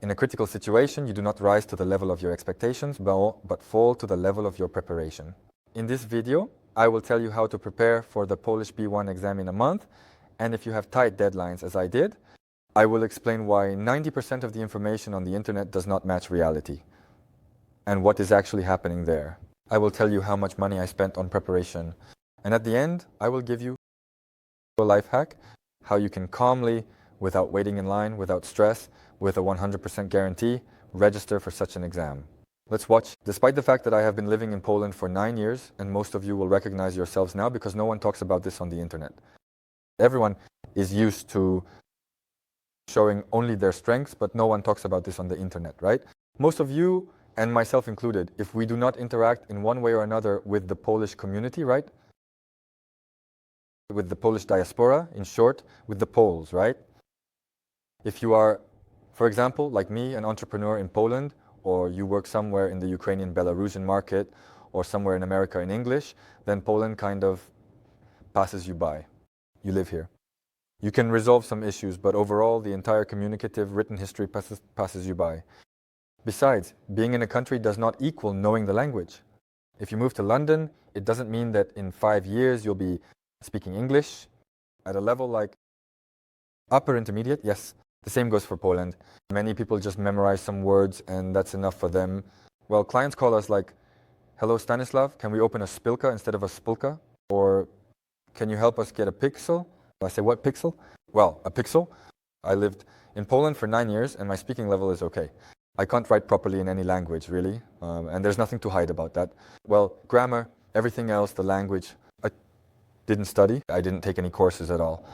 In a critical situation, you do not rise to the level of your expectations, but fall to the level of your preparation. In this video, I will tell you how to prepare for the Polish B1 exam in a month, and if you have tight deadlines as I did, I will explain why 90% of the information on the internet does not match reality, and what is actually happening there. I will tell you how much money I spent on preparation, and at the end, I will give you a life hack, how you can calmly, without waiting in line, without stress, with a 100% guarantee, register for such an exam. Let's watch. Despite the fact that I have been living in Poland for 9 years, and most of you will recognize yourselves now because no one talks about this on the internet. Everyone is used to showing only their strengths, but no one talks about this on the internet, right? Most of you, and myself included, if we do not interact in one way or another with the Polish community, right? With the Polish diaspora, in short, with the Poles, right? If you are, for example, like me, an entrepreneur in Poland, or you work somewhere in the Ukrainian Belarusian market, or somewhere in America in English, then Poland kind of passes you by. You live here. You can resolve some issues, but overall, the entire communicative written history passes you by. Besides, being in a country does not equal knowing the language. If you move to London, it doesn't mean that in 5 years you'll be speaking English at a level like upper intermediate. Yes, the same goes for Poland. Many people just memorize some words and that's enough for them. Well, clients call us like, hello Stanislav, can we open a spilka instead of a spulka? Or can you help us get a pixel? I say, what pixel? Well, a pixel. I lived in Poland for 9 years and my speaking level is okay. I can't write properly in any language, really, and there's nothing to hide about that. Well, grammar, everything else, the language, I didn't study. I didn't take any courses at all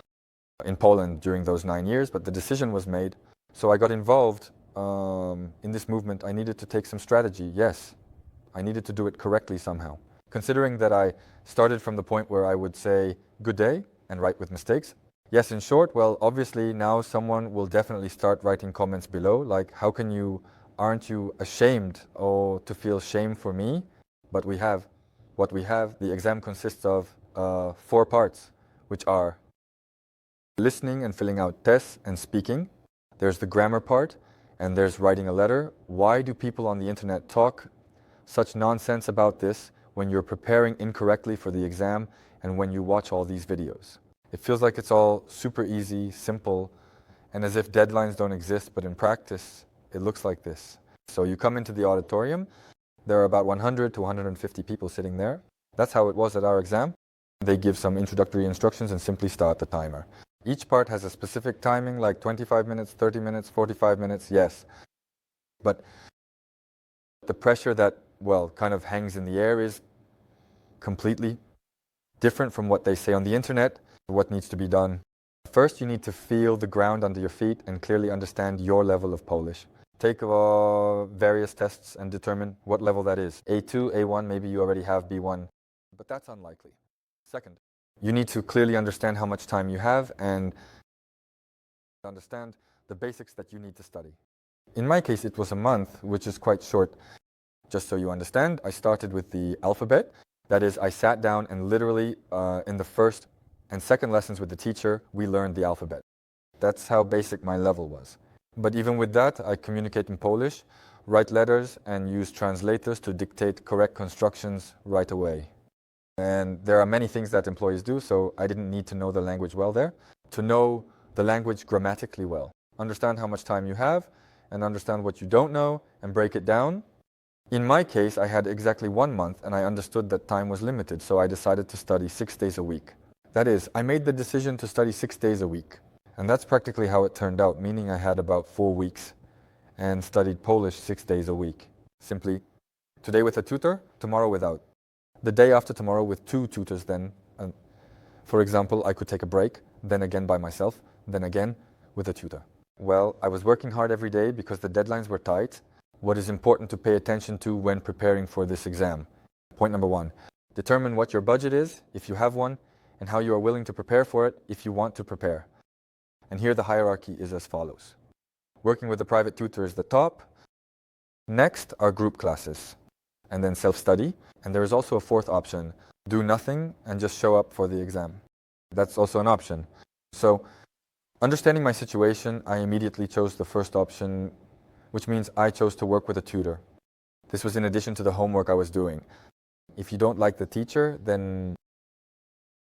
in Poland during those 9 years, but the decision was made. So I got involved in this movement. I needed to take some strategy, yes. I needed to do it correctly somehow. Considering that I started from the point where I would say, good day, and write with mistakes. Yes, in short, well, obviously now someone will definitely start writing comments below, like, aren't you ashamed or to feel shame for me? But what we have, the exam consists of 4 parts, which are listening and filling out tests and speaking. There's the grammar part, and there's writing a letter. Why do people on the internet talk such nonsense about this when you're preparing incorrectly for the exam and when you watch all these videos? It feels like it's all super easy, simple, and as if deadlines don't exist, but in practice, it looks like this. So you come into the auditorium, there are about 100 to 150 people sitting there. That's how it was at our exam. They give some introductory instructions and simply start the timer. Each part has a specific timing, like 25 minutes, 30 minutes, 45 minutes, yes. But the pressure that, well, kind of hangs in the air is completely different from what they say on the internet. What needs to be done? First, you need to feel the ground under your feet and clearly understand your level of Polish. Take various tests and determine what level that is. A2, A1, maybe you already have B1, but that's unlikely. Second, you need to clearly understand how much time you have and understand the basics that you need to study. In my case, it was a month, which is quite short. Just so you understand, I started with the alphabet. That is, I sat down and literally in the first and second lessons with the teacher, we learned the alphabet. That's how basic my level was. But even with that, I communicate in Polish, write letters, and use translators to dictate correct constructions right away. And there are many things that employees do, so I didn't need to know the language well there. To know the language grammatically well. Understand how much time you have, and understand what you don't know, and break it down. In my case, I had exactly 1 month, and I understood that time was limited, so I decided to study 6 days a week. That is, I made the decision to study 6 days a week. And that's practically how it turned out, meaning I had about 4 weeks and studied Polish 6 days a week. Simply, today with a tutor, tomorrow without. The day after tomorrow with 2 tutors then. For example, I could take a break, then again by myself, then again with a tutor. Well, I was working hard every day because the deadlines were tight. What is important to pay attention to when preparing for this exam? Point number 1, determine what your budget is, if you have one, and how you are willing to prepare for it if you want to prepare. And here the hierarchy is as follows. Working with a private tutor is the top. Next are group classes, and then self-study. And there is also a 4th option, do nothing and just show up for the exam. That's also an option. So, understanding my situation, I immediately chose the first option which means I chose to work with a tutor. This was in addition to the homework I was doing. If you don't like the teacher, then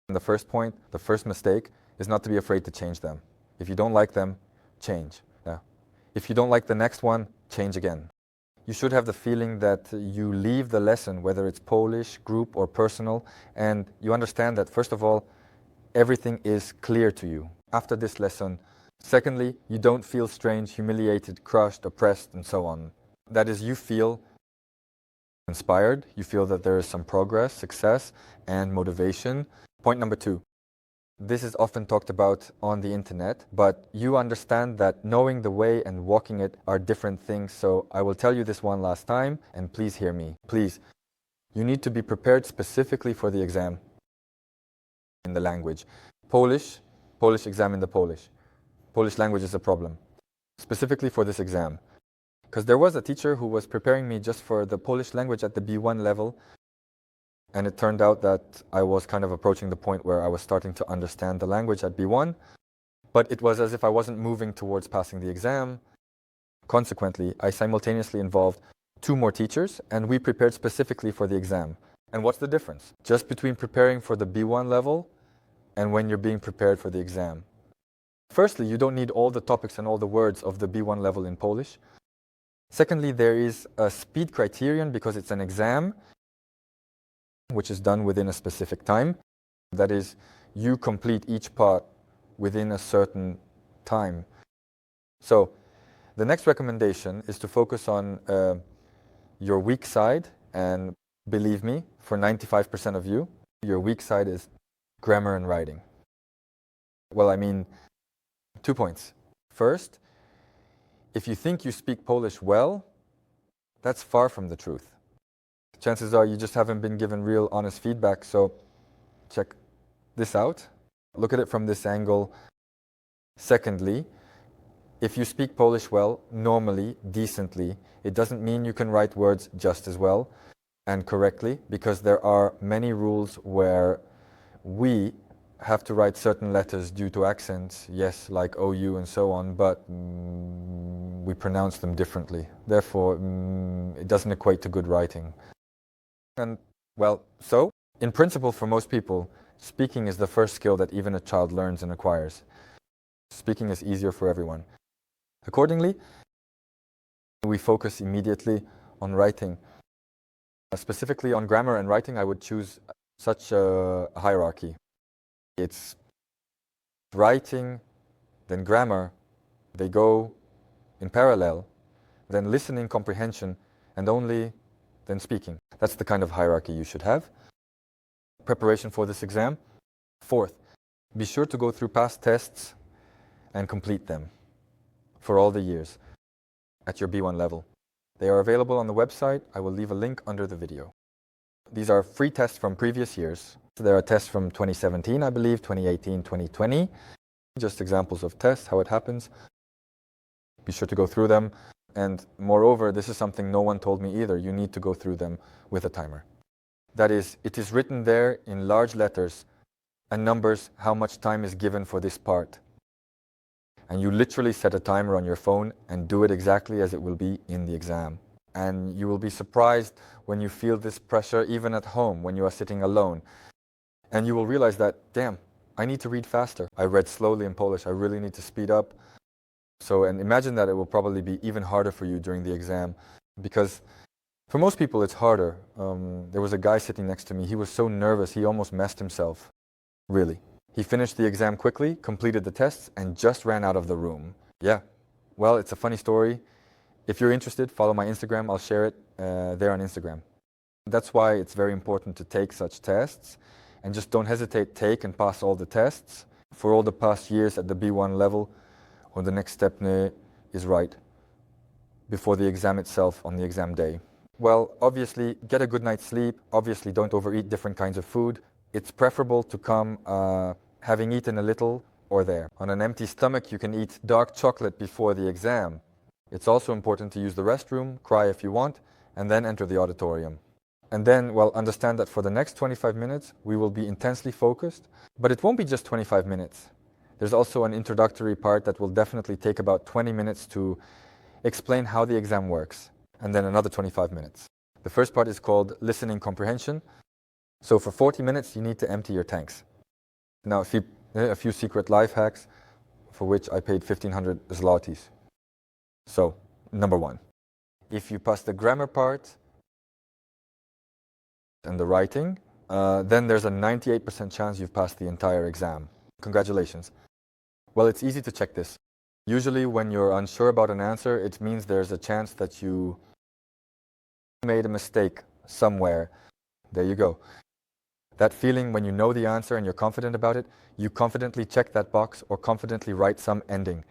the first point, the first mistake, is not to be afraid to change them. If you don't like them, change. Yeah. If you don't like the next one, change again. You should have the feeling that you leave the lesson, whether it's Polish, group, or personal, and you understand that, first of all, everything is clear to you after this lesson. Secondly, you don't feel strange, humiliated, crushed, oppressed, and so on. That is, you feel inspired, you feel that there is some progress, success, and motivation. Point number 2. This is often talked about on the internet, but you understand that knowing the way and walking it are different things, so I will tell you this one last time, and please hear me. Please, you need to be prepared specifically for the exam in the language. Polish exam in the Polish. Polish language is a problem, specifically for this exam. Because there was a teacher who was preparing me just for the Polish language at the B1 level, and it turned out that I was kind of approaching the point where I was starting to understand the language at B1, but it was as if I wasn't moving towards passing the exam. Consequently, I simultaneously involved 2 more teachers, and we prepared specifically for the exam. And what's the difference? Just between preparing for the B1 level and when you're being prepared for the exam. Firstly, you don't need all the topics and all the words of the B1 level in Polish. Secondly, there is a speed criterion because it's an exam which is done within a specific time. That is, you complete each part within a certain time. So the next recommendation is to focus on your weak side, and believe me, for 95% of you, your weak side is grammar and writing. Well, I mean, 2 points. First, if you think you speak Polish well, that's far from the truth. Chances are you just haven't been given real honest feedback, so check this out. Look at it from this angle. Secondly, if you speak Polish well, normally, decently, it doesn't mean you can write words just as well and correctly, because there are many rules where we have to write certain letters due to accents, yes, like OU and so on, but we pronounce them differently. Therefore, it doesn't equate to good writing. And, well, so, in principle, for most people, speaking is the first skill that even a child learns and acquires. Speaking is easier for everyone. Accordingly, we focus immediately on writing. Specifically on grammar and writing, I would choose such a hierarchy. It's writing, then grammar, they go in parallel, then listening comprehension, and only then speaking. That's the kind of hierarchy you should have. Preparation for this exam. Fourth, be sure to go through past tests and complete them for all the years at your B1 level. They are available on the website. I will leave a link under the video. These are free tests from previous years. There are tests from 2017, I believe, 2018, 2020. Just examples of tests, how it happens. Be sure to go through them. And moreover, this is something no one told me either. You need to go through them with a timer. That is, it is written there in large letters and numbers how much time is given for this part. And you literally set a timer on your phone and do it exactly as it will be in the exam. And you will be surprised when you feel this pressure, even at home, when you are sitting alone. And you will realize that, damn, I need to read faster. I read slowly in Polish. I really need to speed up. So, and imagine that it will probably be even harder for you during the exam, because for most people it's harder. There was a guy sitting next to me. He was so nervous, he almost messed himself. Really. He finished the exam quickly, completed the tests, and just ran out of the room. Yeah. Well, it's a funny story. If you're interested, follow my Instagram. I'll share it there on Instagram. That's why it's very important to take such tests, and just don't hesitate. Take and pass all the tests for all the past years at the B1 level, or the next step is right before the exam itself on the exam day. Well, obviously, get a good night's sleep. Obviously, don't overeat different kinds of food. It's preferable to come having eaten a little or there. On an empty stomach, you can eat dark chocolate before the exam. It's also important to use the restroom, cry if you want, and then enter the auditorium. And then, well, understand that for the next 25 minutes, we will be intensely focused, but it won't be just 25 minutes. There's also an introductory part that will definitely take about 20 minutes to explain how the exam works, and then another 25 minutes. The first part is called listening comprehension. So for 40 minutes, you need to empty your tanks. Now, a few secret life hacks for which I paid 1,500 zlotys. So, number one, if you pass the grammar part and the writing, then there's a 98% chance you've passed the entire exam. Congratulations. Well, it's easy to check this. Usually when you're unsure about an answer, it means there's a chance that you made a mistake somewhere. There you go. That feeling when you know the answer and you're confident about it, you confidently check that box or confidently write some ending.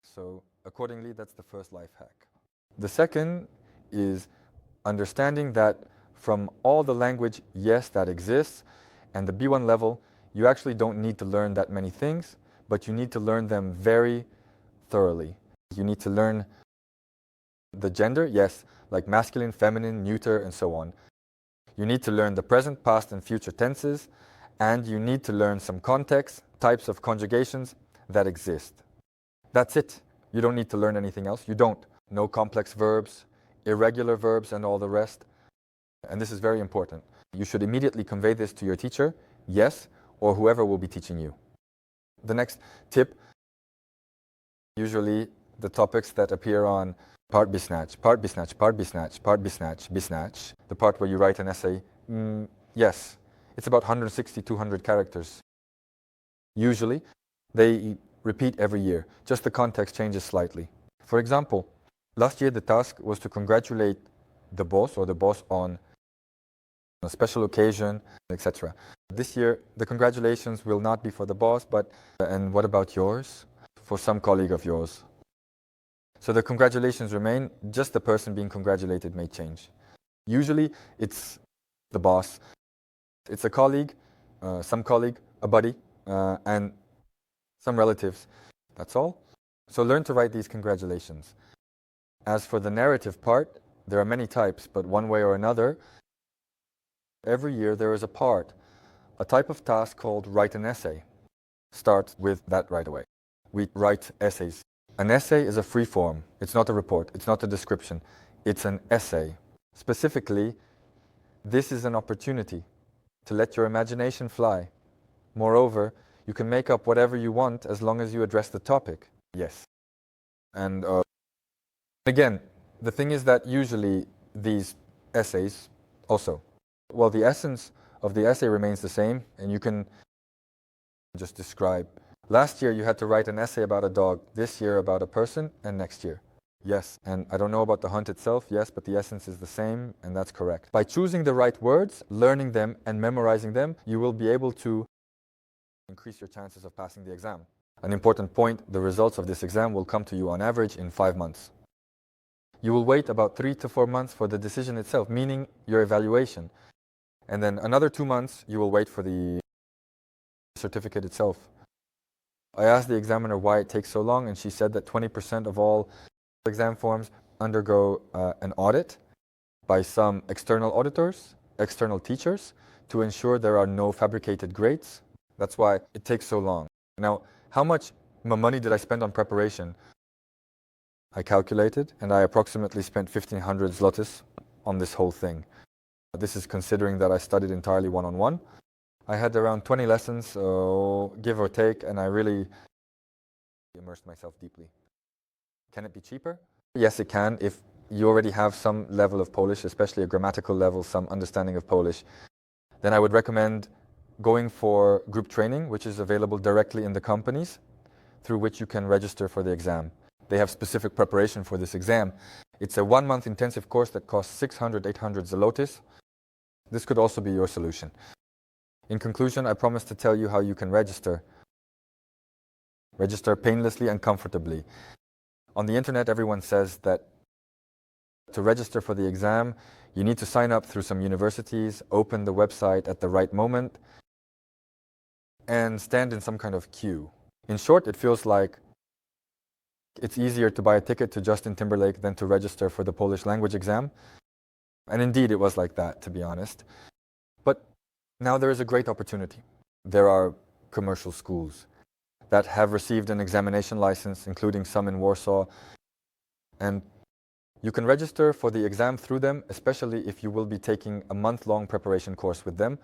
So accordingly, that's the first life hack. The second is understanding that from all the language, yes, that exists, and the B1 level, you actually don't need to learn that many things, but you need to learn them very thoroughly. You need to learn the gender, yes, like masculine, feminine, neuter, and so on. You need to learn the present, past, and future tenses, and you need to learn some context, types of conjugations that exist. That's it. You don't need to learn anything else. You don't. No complex verbs, irregular verbs, and all the rest. And this is very important. You should immediately convey this to your teacher, yes, or whoever will be teaching you. The next tip, usually the topics that appear on part bisnach, part bisnach, part bisnach, part bisnach, bisnach, the part where you write an essay, yes, it's about 160, 200 characters. Usually, they repeat every year, just the context changes slightly. For example, last year the task was to congratulate the boss or the boss on a special occasion, etc. This year, the congratulations will not be for the boss, but, and what about yours? For some colleague of yours. So the congratulations remain, just the person being congratulated may change. Usually, it's the boss, it's a colleague, some colleague, a buddy, and some relatives. That's all. So learn to write these congratulations. As for the narrative part, there are many types, but one way or another, every year there is a type of task called write an essay. Start with that right away. We write essays. An essay is a free form. It's not a report. It's not a description. It's an essay. Specifically, this is an opportunity to let your imagination fly. Moreover, you can make up whatever you want as long as you address the topic. Yes. And again, the thing is that usually these essays also, well, the essence of the essay remains the same, and you can just describe. Last year you had to write an essay about a dog, this year about a person, and next year. Yes, and I don't know about the hunt itself, yes, but the essence is the same, and that's correct. By choosing the right words, learning them, and memorizing them, you will be able to increase your chances of passing the exam. An important point, the results of this exam will come to you on average in 5 months. You will wait about 3 to 4 months for the decision itself, meaning your evaluation. And then another 2 months, you will wait for the certificate itself. I asked the examiner why it takes so long, and she said that 20% of all exam forms undergo an audit by some external auditors, external teachers, to ensure there are no fabricated grades. That's why it takes so long. Now, how much money did I spend on preparation? I calculated, and I approximately spent 1,500 zlotys on this whole thing. This is considering that I studied entirely one-on-one. I had around 20 lessons, so give or take, and I really immersed myself deeply. Can it be cheaper? Yes, it can, if you already have some level of Polish, especially a grammatical level, some understanding of Polish. Then I would recommend going for group training, which is available directly in the companies, through which you can register for the exam. They have specific preparation for this exam. It's a 1-month intensive course that costs 600, 800 zlotys. This could also be your solution. In conclusion, I promise to tell you how you can register. Register painlessly and comfortably. On the internet, everyone says that to register for the exam, you need to sign up through some universities, open the website at the right moment, and stand in some kind of queue. In short, it feels like it's easier to buy a ticket to Justin Timberlake than to register for the Polish language exam. And indeed, it was like that, to be honest. But now there is a great opportunity. There are commercial schools that have received an examination license, including some in Warsaw. And You can register for the exam through them, especially if you will be taking a month-long preparation course with them.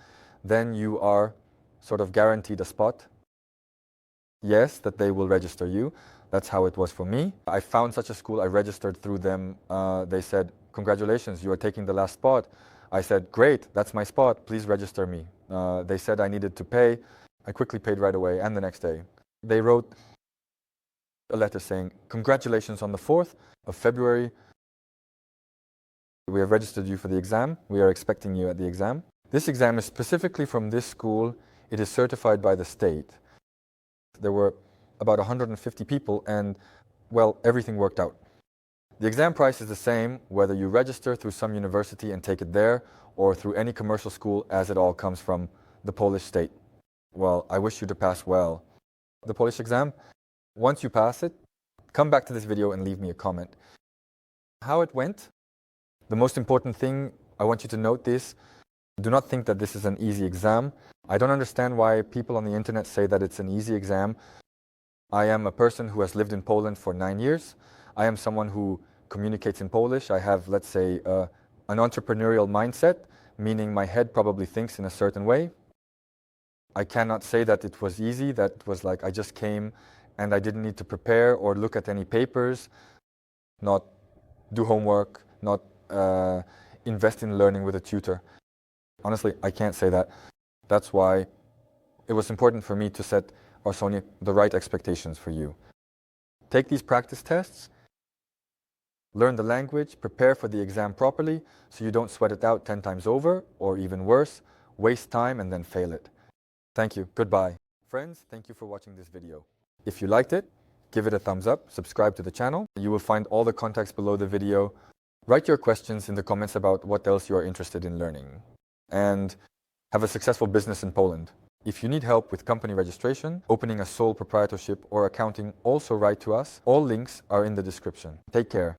Then you are sort of guaranteed a spot. Yes, that they will register you. That's how it was for me. I found such a school, I registered through them. They said, congratulations, you are taking the last spot. I said, great, that's my spot, please register me. They said I needed to pay. I quickly paid right away and the next day. They wrote a letter saying, congratulations on the 4th of February. We have registered you for the exam. We are expecting you at the exam. This exam is specifically from this school. It is certified by the state. There were about 150 people and, well, everything worked out. The exam price is the same whether you register through some university and take it there or through any commercial school, as it all comes from the Polish state. Well, I wish you to pass well the Polish exam. Once you pass it, come back to this video and leave me a comment. How it went? The most important thing, I want you to note this. Do not think that this is an easy exam. I don't understand why people on the internet say that it's an easy exam. I am a person who has lived in Poland for 9 years. I am someone who communicates in Polish. I have, let's say, an entrepreneurial mindset, meaning my head probably thinks in a certain way. I cannot say that it was easy, that it was like I just came and I didn't need to prepare or look at any papers, not do homework, not invest in learning with a tutor. Honestly, I can't say that. That's why it was important for me to set, Arsonia, the right expectations for you. Take these practice tests, learn the language, prepare for the exam properly so you don't sweat it out 10 times over, or even worse, waste time and then fail it. Thank you. Goodbye. Friends, thank you for watching this video. If you liked it, give it a thumbs up, subscribe to the channel. You will find all the contacts below the video. Write your questions in the comments about what else you are interested in learning. And have a successful business in Poland. If you need help with company registration, opening a sole proprietorship or accounting, also write to us. All links are in the description. Take care.